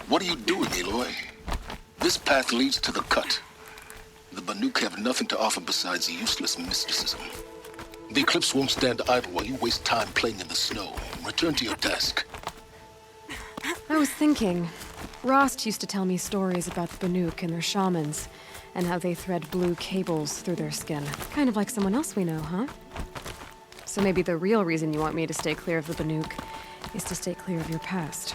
What are you doing, Aloy? This path leads to the cut. The Banuk have nothing to offer besides useless mysticism. The Eclipse won't stand idle while you waste time playing in the snow. Return to your desk. I was thinking, Rost used to tell me stories about the Banuk and their shamans, and how they thread blue cables through their skin. Kind of like someone else we know, huh? So maybe the real reason you want me to stay clear of the Banuk is to stay clear of your past.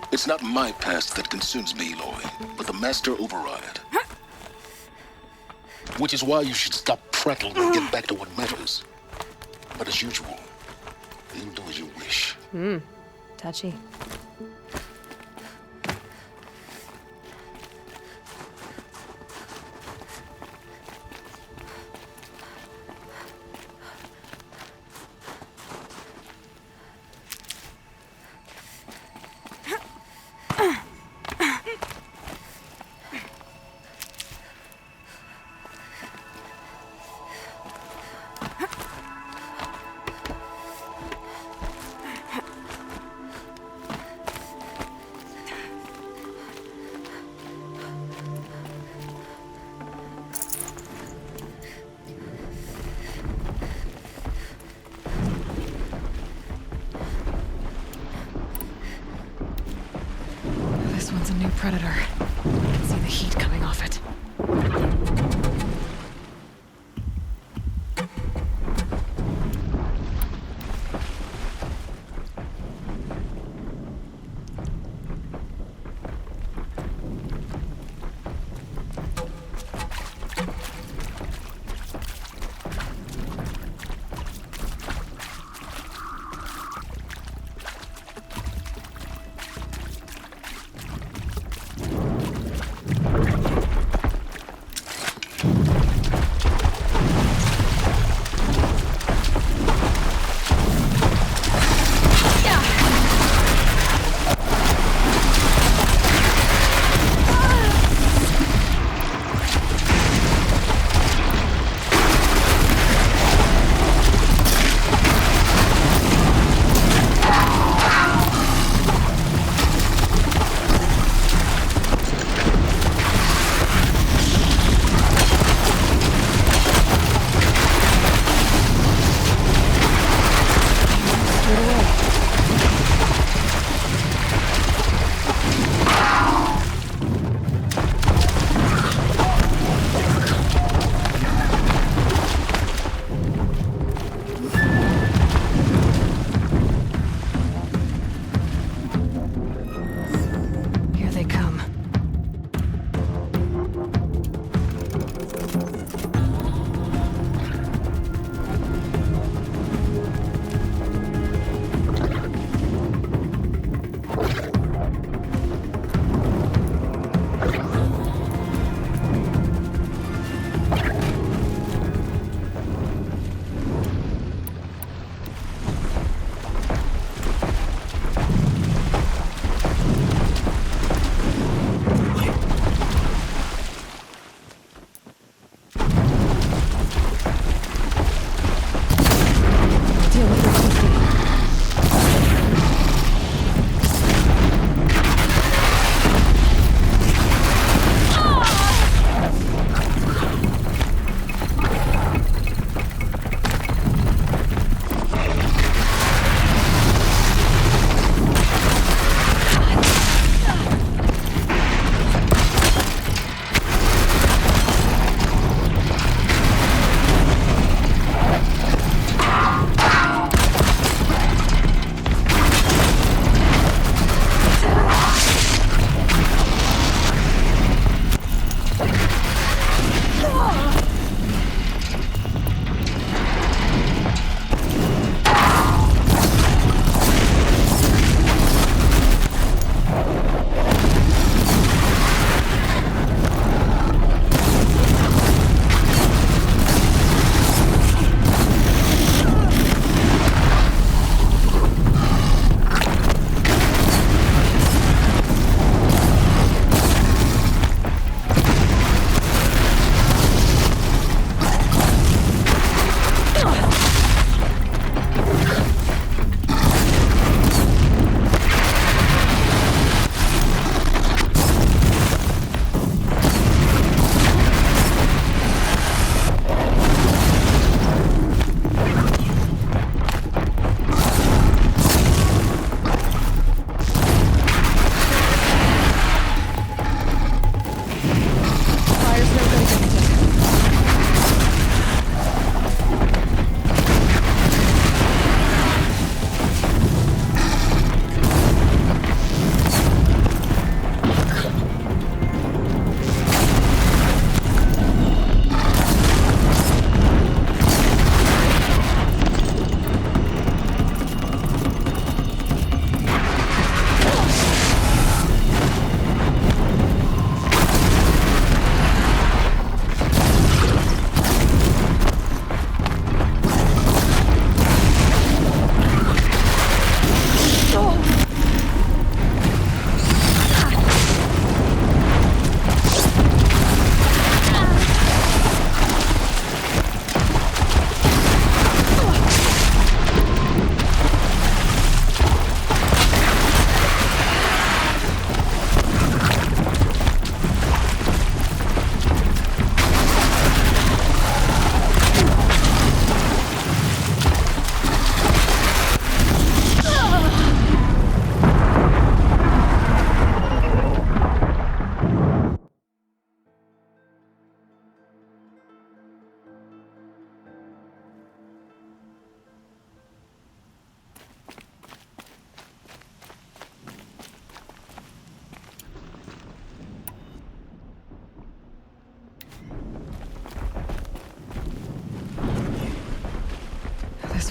It's not my past that concerns me, Aloy, but the Master Override. Which is why you should stop prattling and get back to what matters. But as usual, you'll do as you wish. Touchy. This one's a new predator. I can see the heat coming off it.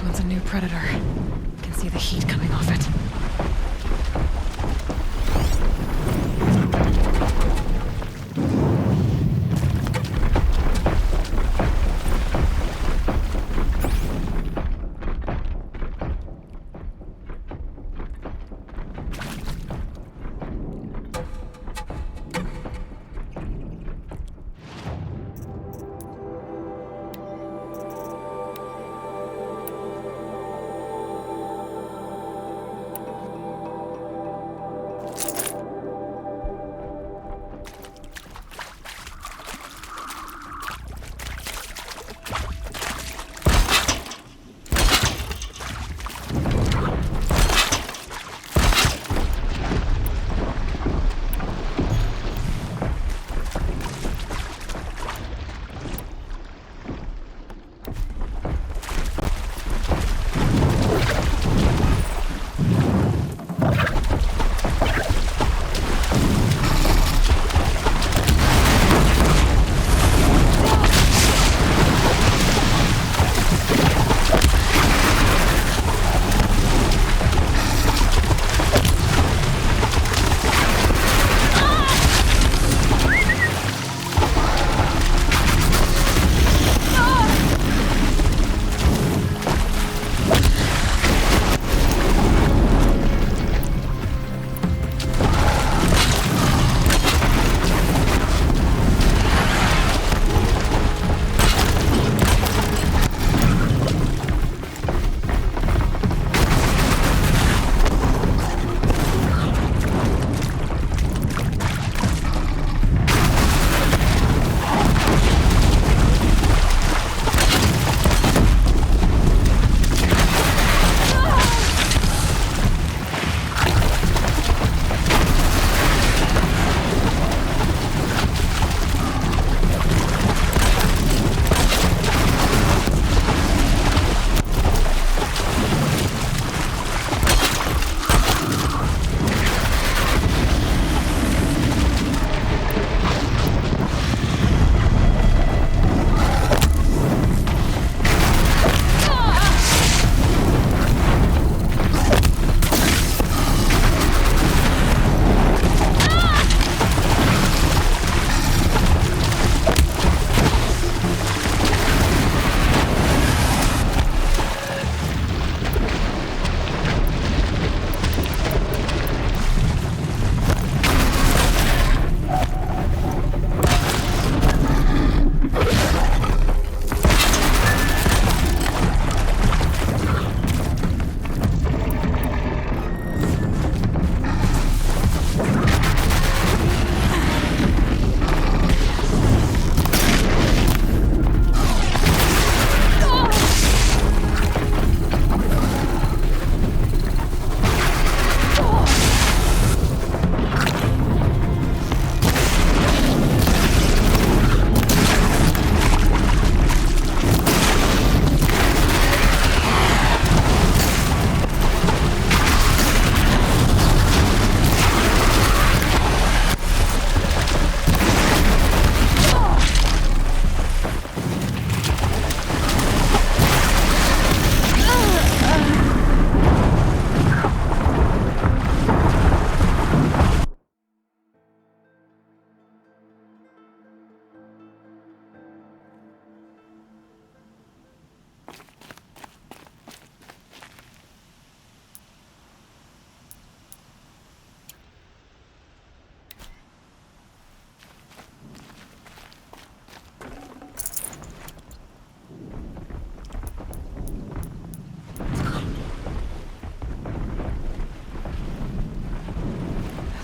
one's a new predator. I can see the heat coming off it.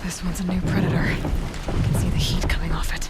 This one's a new predator. I can see the heat coming off it.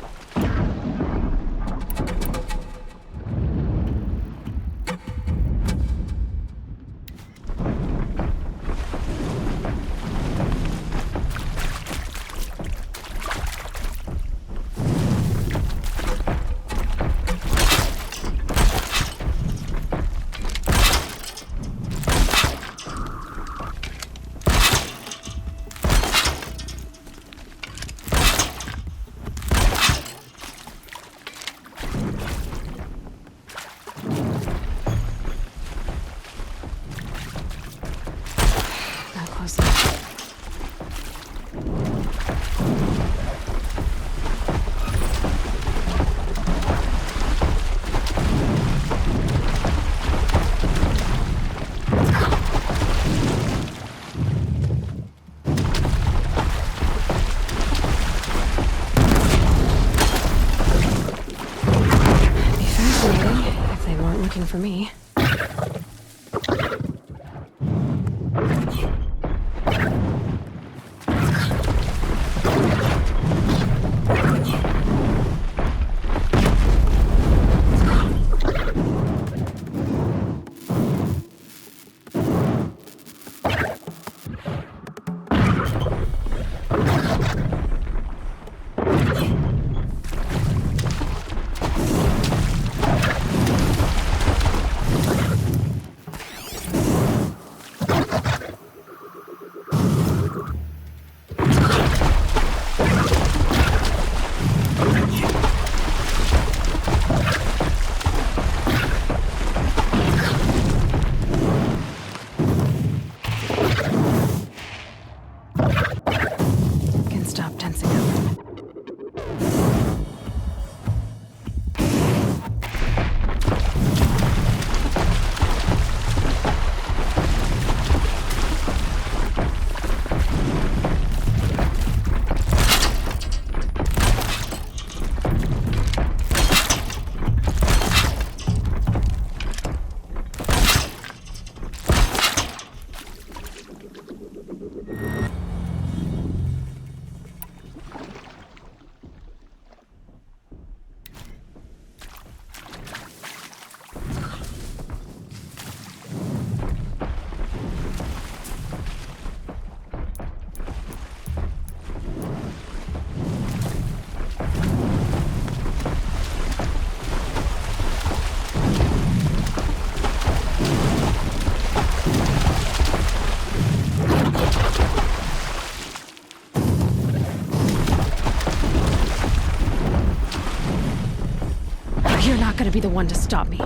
nothing for me. You're not gonna be the one to stop me.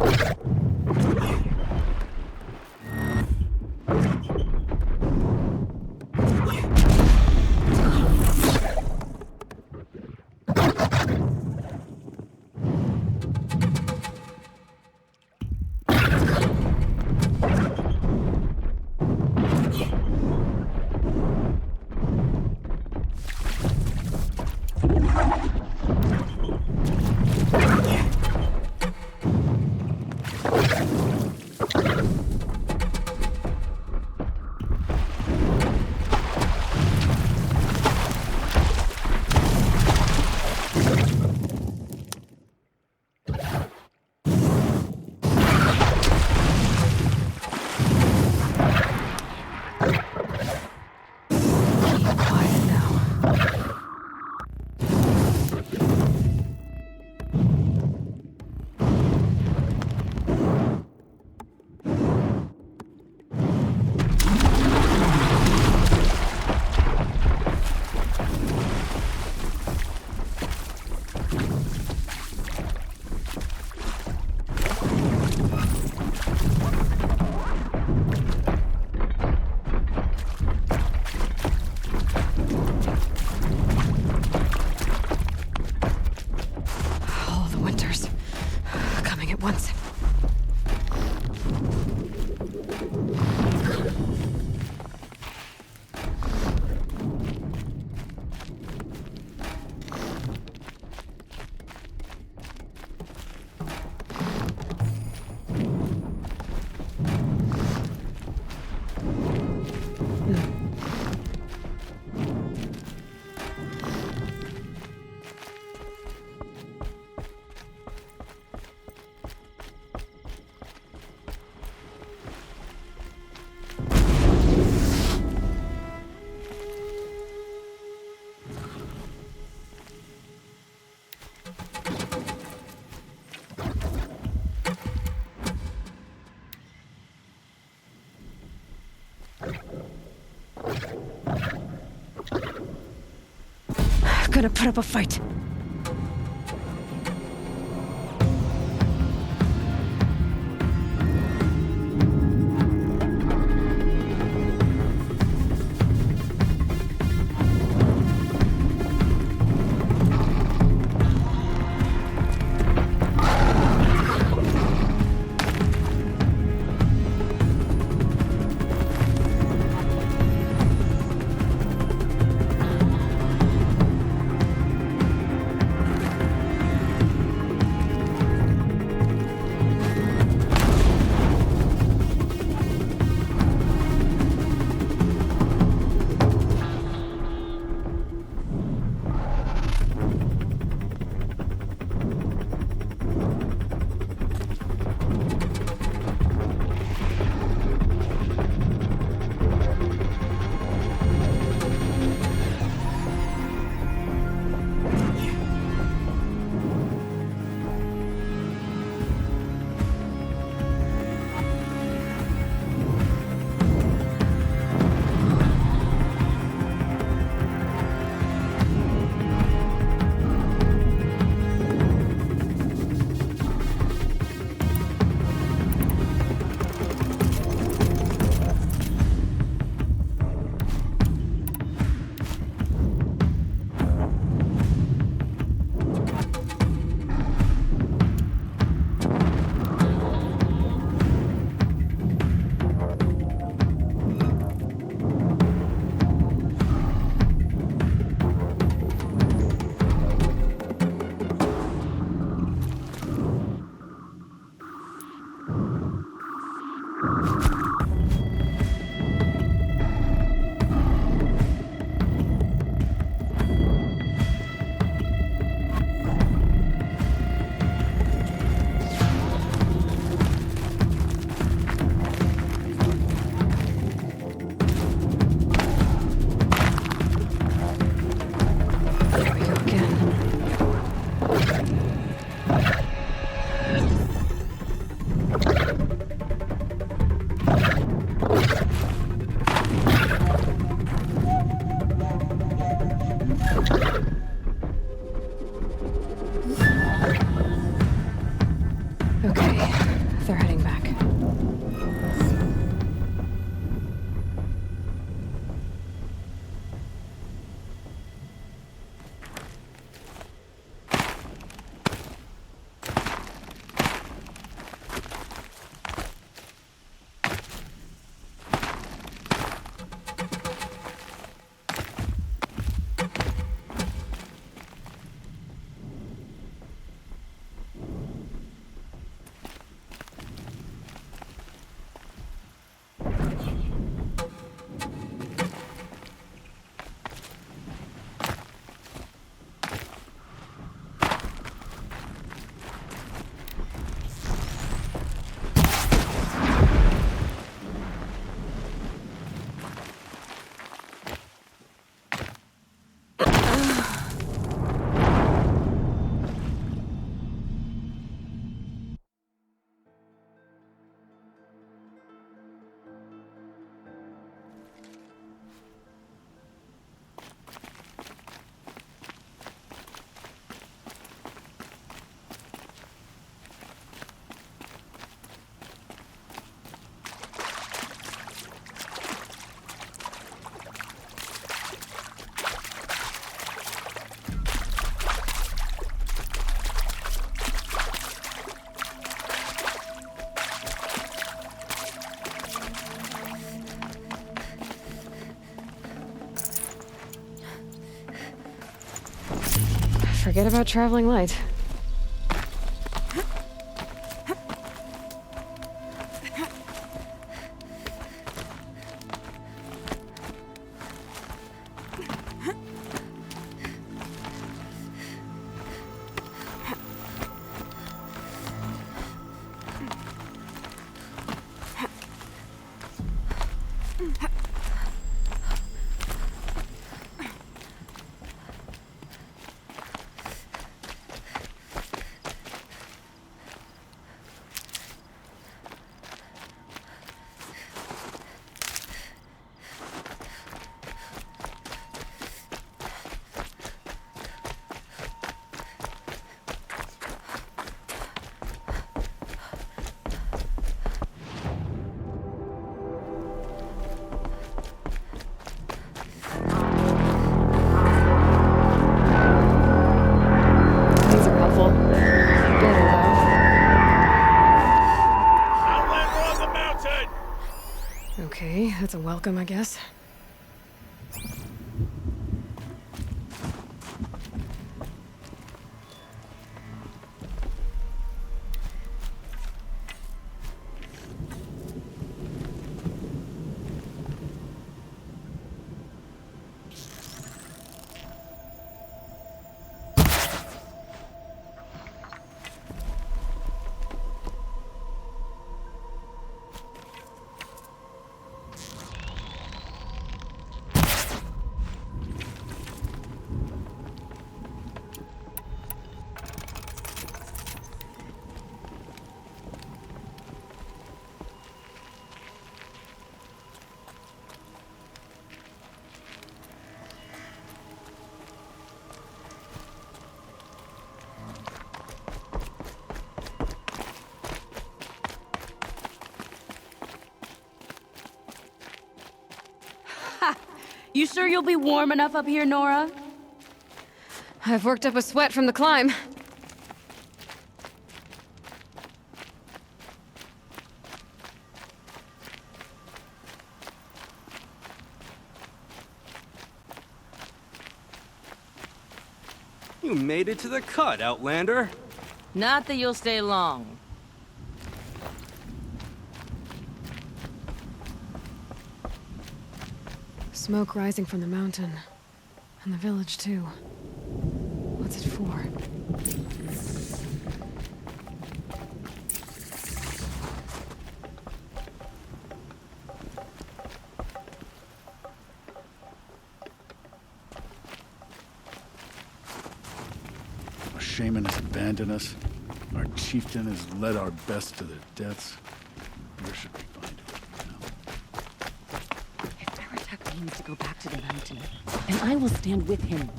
Gonna put up a fight. Forget about traveling light. These are helpful. Bitter, Outlander on the mountain! though. Okay, that's a welcome, I guess. You sure you'll be warm enough up here, Nora? I've worked up a sweat from the climb. You made it to the cut, Outlander. Not that you'll stay long. Smoke rising from the mountain. And the village, too. What's it for? Our shaman has abandoned us. Our chieftain has led our best to their deaths. Where should we find him now? If Aratak means to go back to the mountain, then I will stand with him.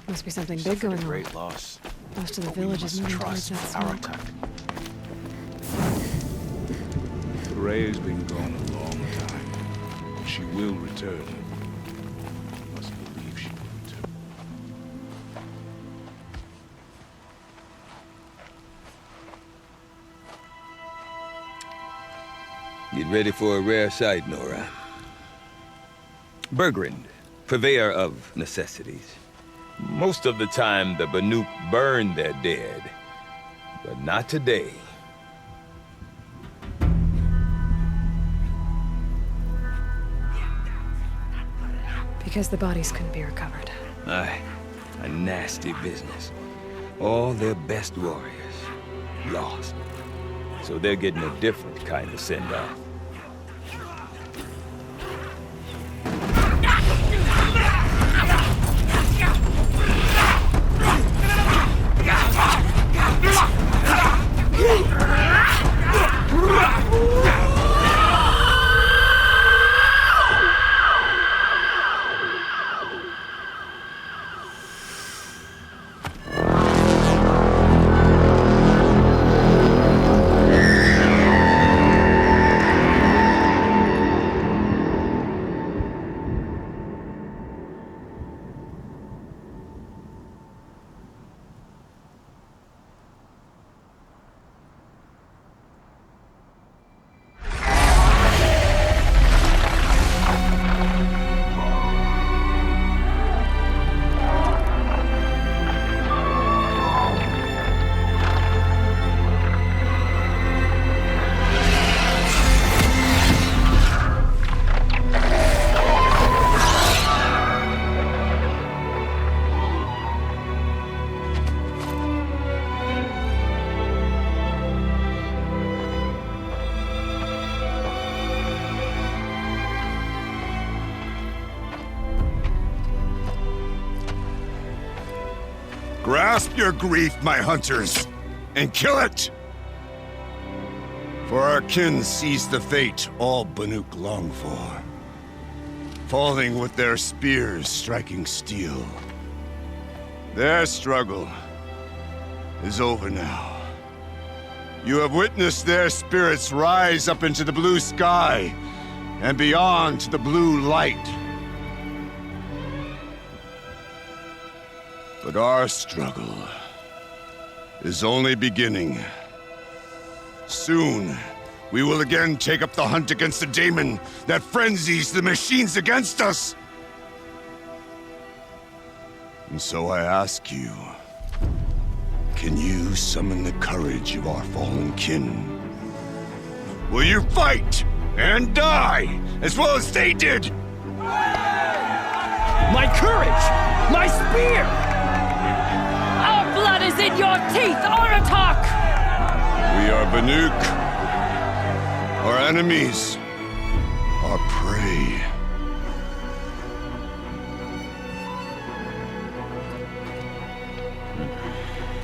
Must be something big going on. Great loss. Most of the But we village is must moving towards trust that smoke. Aratak. Ray's been gone a long time. She will return. You must believe she will return. Get ready for a rare sight, Nora. Bergrand, purveyor of necessities. Most of the time, the Banuk burn their dead. But not today. Because the bodies couldn't be recovered. Aye, a nasty business. All their best warriors lost. So they're getting a different kind of send-off. Grasp your grief, my hunters, and kill it! For our kin sees the fate all Banuk long for. Falling with their spears striking steel. Their struggle is over now. You have witnessed their spirits rise up into the blue sky and beyond to the blue light. But our struggle is only beginning. Soon, we will again take up the hunt against the daemon that frenzies the machines against us. And so I ask you, can you summon the courage of our fallen kin? Will you fight and die as well as they did? My courage! My spear! Our blood is in your teeth, Oratok! We are Banuk. Our enemies are prey.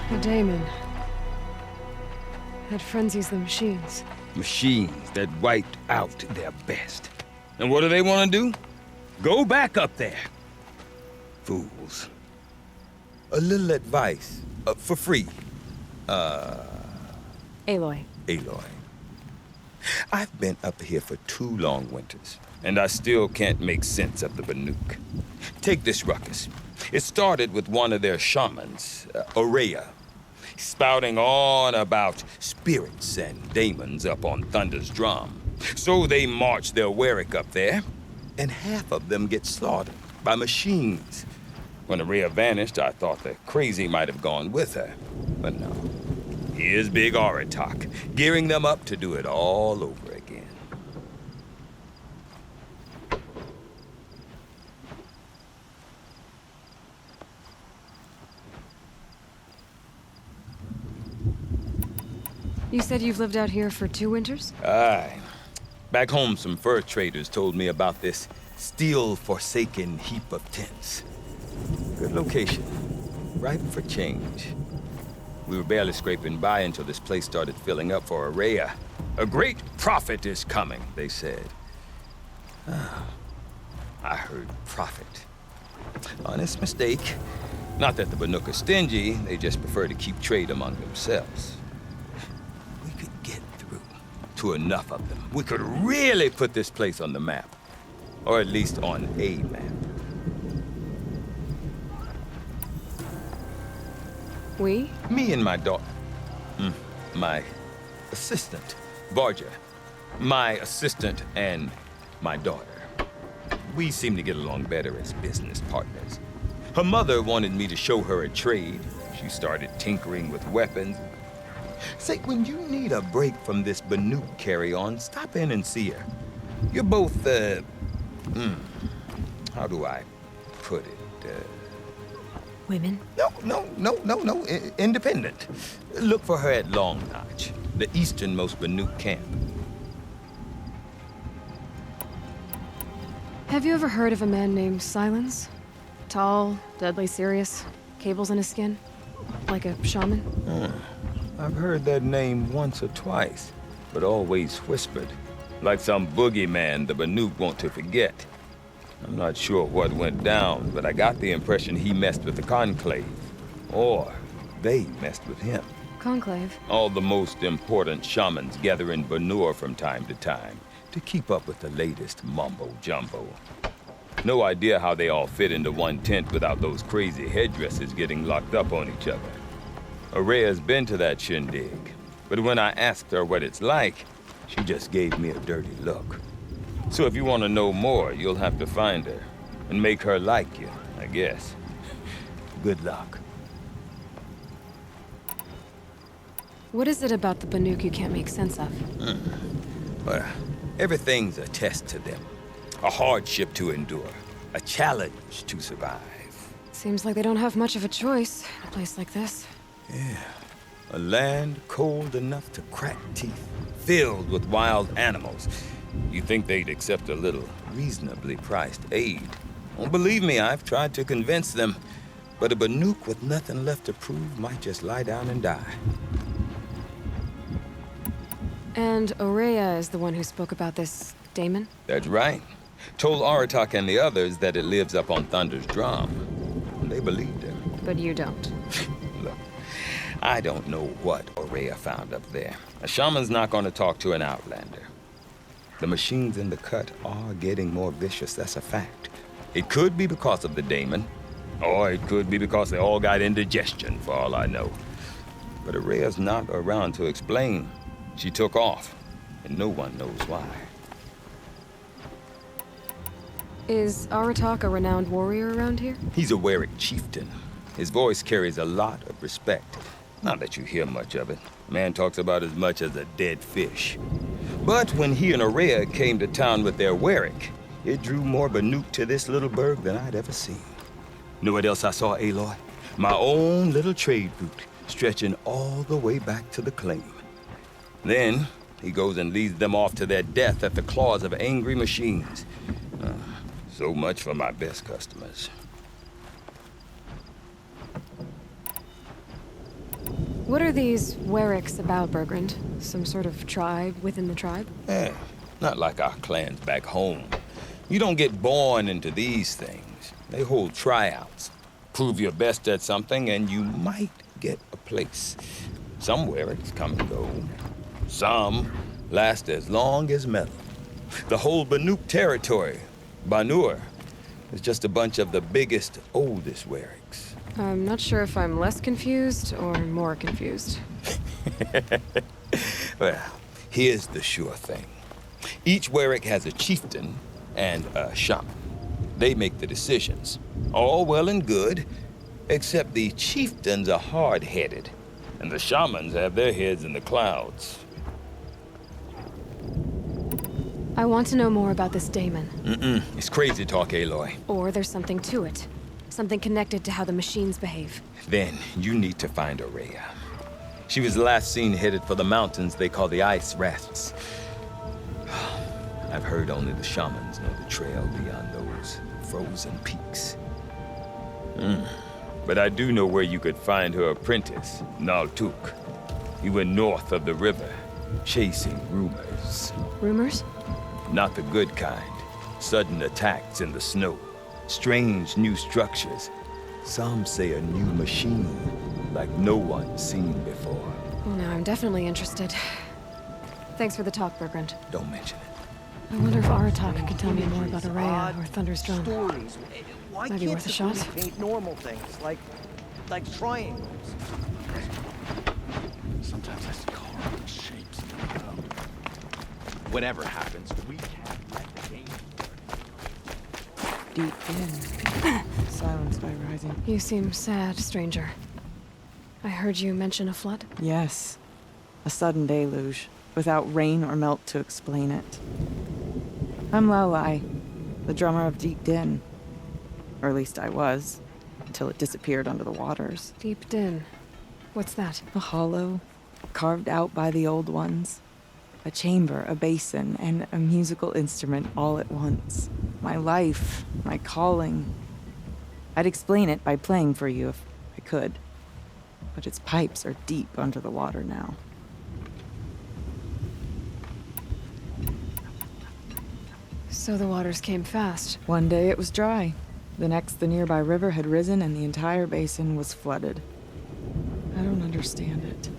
The daemon. That frenzies the machines. Machines that wiped out their best. And what do they want to do? Go back up there. Fools. A little advice, for free. Aloy. Aloy. I've been up here for 2 long winters, and I still can't make sense of the Banuk. Take this ruckus. It started with one of their shamans, Aurea, spouting on about spirits and daemons up on Thunder's drum. So they march their Warwick up there, and half of them get slaughtered by machines. When Aurea vanished, I thought the crazy might have gone with her, but no. Here's Big Oratok, gearing them up to do it all over again. You said you've lived out here for 2 winters? Aye. Back home, some fur traders told me about this steel-forsaken heap of tents. Good location. Ripe for change. We were barely scraping by until this place started filling up for Aurea. A great prophet is coming, they said. I heard prophet. Honest mistake. Not that the Banuk are stingy, they just prefer to keep trade among themselves. We could get through to enough of them. We could really put this place on the map. Or at least on a map. We? Me and my daughter. My assistant, Barja. My assistant and my daughter. We seem to get along better as business partners. Her mother wanted me to show her a trade. She started tinkering with weapons. Say, when you need a break from this Banuk carry-on, stop in and see her. You're both, how do I put it? Women? No. Independent. Look for her at Long Notch, the easternmost Banuk camp. Have you ever heard of a man named Silence? Tall, deadly serious, cables in his skin? Like a shaman? I've heard that name once or twice, but always whispered. Like some boogeyman the Banuk want to forget. I'm not sure what went down, but I got the impression he messed with the Conclave. Or they messed with him. Conclave? All the most important shamans gather in Banur from time to time to keep up with the latest mumbo-jumbo. No idea how they all fit into one tent without those crazy headdresses getting locked up on each other. Aurea's been to that shindig, but when I asked her what it's like, she just gave me a dirty look. So if you want to know more, you'll have to find her and make her like you, I guess. Good luck. What is it about the Banuk you can't make sense of? Well, everything's a test to them. A hardship to endure. A challenge to survive. Seems like they don't have much of a choice in a place like this. Yeah. A land cold enough to crack teeth, filled with wild animals. You think they'd accept a little reasonably priced aid. Well, believe me, I've tried to convince them, But a Banuk with nothing left to prove might just lie down and die. And Aurea is the one who spoke about this daemon? That's right. Told Aratak and the others that it lives up on Thunder's drum. And they believed him. But you don't. Look, I don't know what Aurea found up there. A shaman's not going to talk to an outlander. The machines in the cut are getting more vicious, that's a fact. It could be because of the daemon, or it could be because they all got indigestion, for all I know. But Aurea's not around to explain. She took off, and no one knows why. Is Aratak a renowned warrior around here? He's a Werik chieftain. His voice carries a lot of respect. Not that you hear much of it. Man talks about as much as a dead fish. But when he and Aurea came to town with their Werik, it drew more Banuk to this little burg than I'd ever seen. Know what else I saw, Aloy? My own little trade route, stretching all the way back to the claim. Then, he goes and leads them off to their death at the claws of angry machines. So much for my best customers. What are these Weriks about, Bergrand? Some sort of tribe within the tribe? Not like our clans back home. You don't get born into these things. They hold tryouts. Prove your best at something and you might get a place. Some Weriks come and go. Some last as long as metal. The whole Banuk territory, Banur, is just a bunch of the biggest, oldest Weriks. I'm not sure if I'm less confused or more confused. Well, here's the sure thing. Each Werik has a chieftain and a shaman. They make the decisions. All well and good, except the chieftains are hard-headed, and the shamans have their heads in the clouds. I want to know more about this daemon. It's crazy talk, Aloy. Or there's something to it. Something connected to how the machines behave. Then you need to find Aurea. She was last seen headed for the mountains they call the Ice Rafts. I've heard only the shamans know the trail beyond those frozen peaks. But I do know where you could find her apprentice, Naltuk. He went north of the river, chasing rumors. Rumors? Not the good kind. Sudden attacks in the snow. Strange new structures. Some say a new machine, like no one's seen before. Well, now I'm definitely interested. Thanks for the talk, Bergrand. Don't mention it. I wonder if Aratak could tell me more about Aurea or Thunder's drum. Stories. Why Might be can't worth a the shot. police paint normal things like triangles? Sometimes I see horrible shapes coming out. Whatever happens, we can't let the game. Deep in, silenced by rising. You seem sad, stranger. I heard you mention a flood? Yes, a sudden deluge, without rain or melt to explain it. I'm Lelai, the drummer of Deep Din. Or at least I was, until it disappeared under the waters. Deep Din. What's that? A hollow, carved out by the old ones. A chamber, a basin, and a musical instrument all at once. My life, my calling. I'd explain it by playing for you if I could. But its pipes are deep under the water now. So the waters came fast. One day it was dry. The next, the nearby river had risen and the entire basin was flooded. I don't understand it.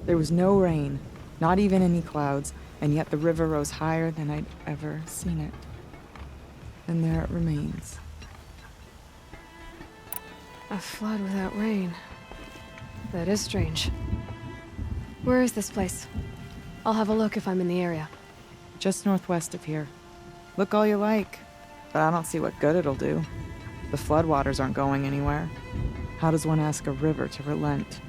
There was no rain, not even any clouds, and yet the river rose higher than I'd ever seen it. And there it remains. A flood without rain. That is strange. Where is this place? I'll have a look if I'm in the area. Just northwest of here. Look all you like, but I don't see what good it'll do. The floodwaters aren't going anywhere. How does one ask a river to relent?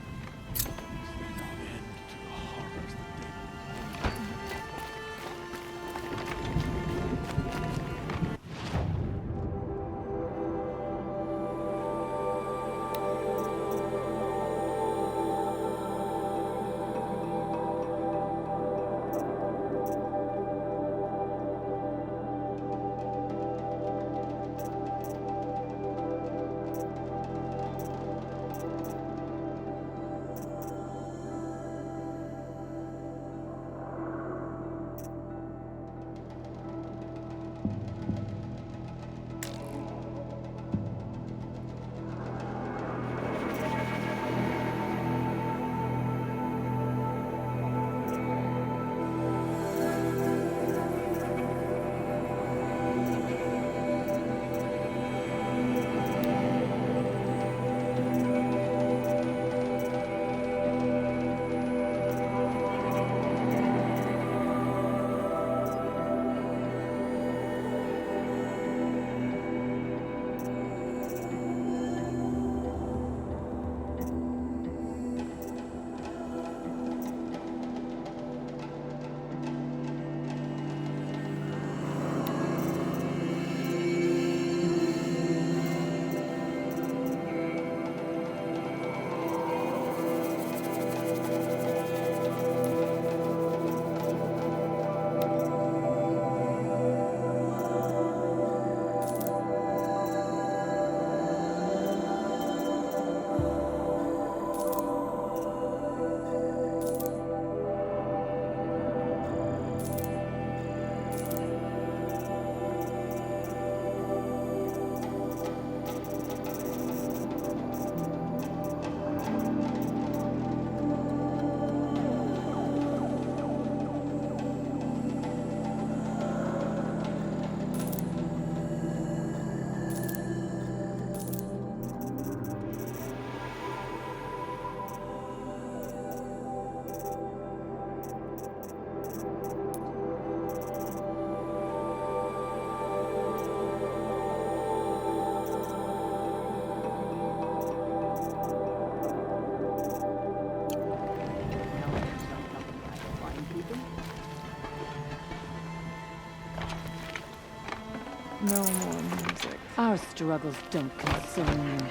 Our struggles don't concern you,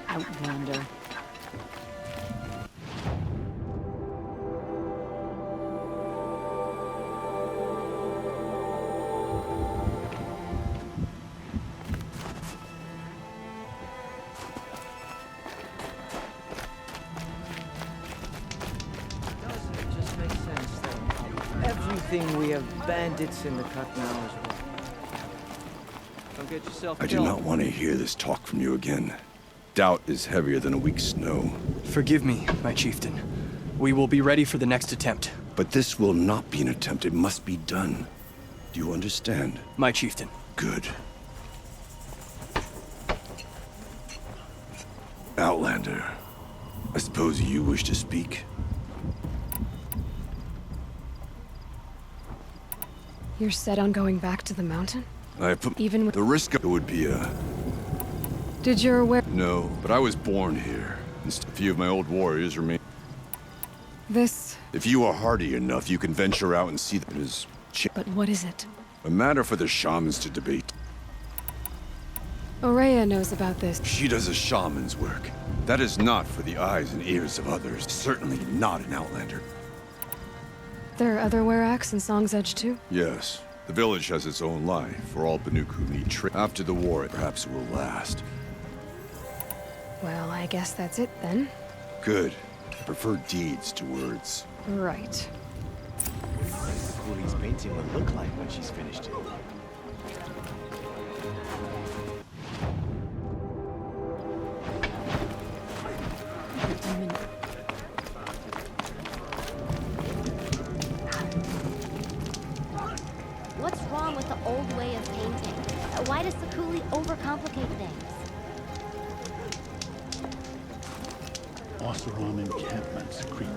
Outlander. Doesn't it just make sense that everything we have bandits in the cut now as well? Don't get yourself I do killed. not want to hear this talk from you again. Doubt is heavier than a week's snow. Forgive me, my chieftain. We will be ready for the next attempt. But this will not be an attempt. It must be done. Do you understand? My chieftain. Good. Outlander, I suppose you wish to speak? You're set on going back to the mountain? I put Even with... the risk of it would be a... Did your aware... No, but I was born here. And a few of my old warriors remain... This... If you are hardy enough, you can venture out and see that it is... But what is it? A matter for the shamans to debate. Aurea knows about this. She does a shaman's work. That is not for the eyes and ears of others. Certainly not an Outlander. There are other Weraks in Song's Edge too? Yes. The village has its own life for all Banuk who need After the war, perhaps it will last. Well, I guess that's it then. Good. I prefer deeds to words. Right. Cooley's painting would look like when she's finished it. What's wrong with the old way of painting? Why does Sakuli overcomplicate things? Oseram encampments creep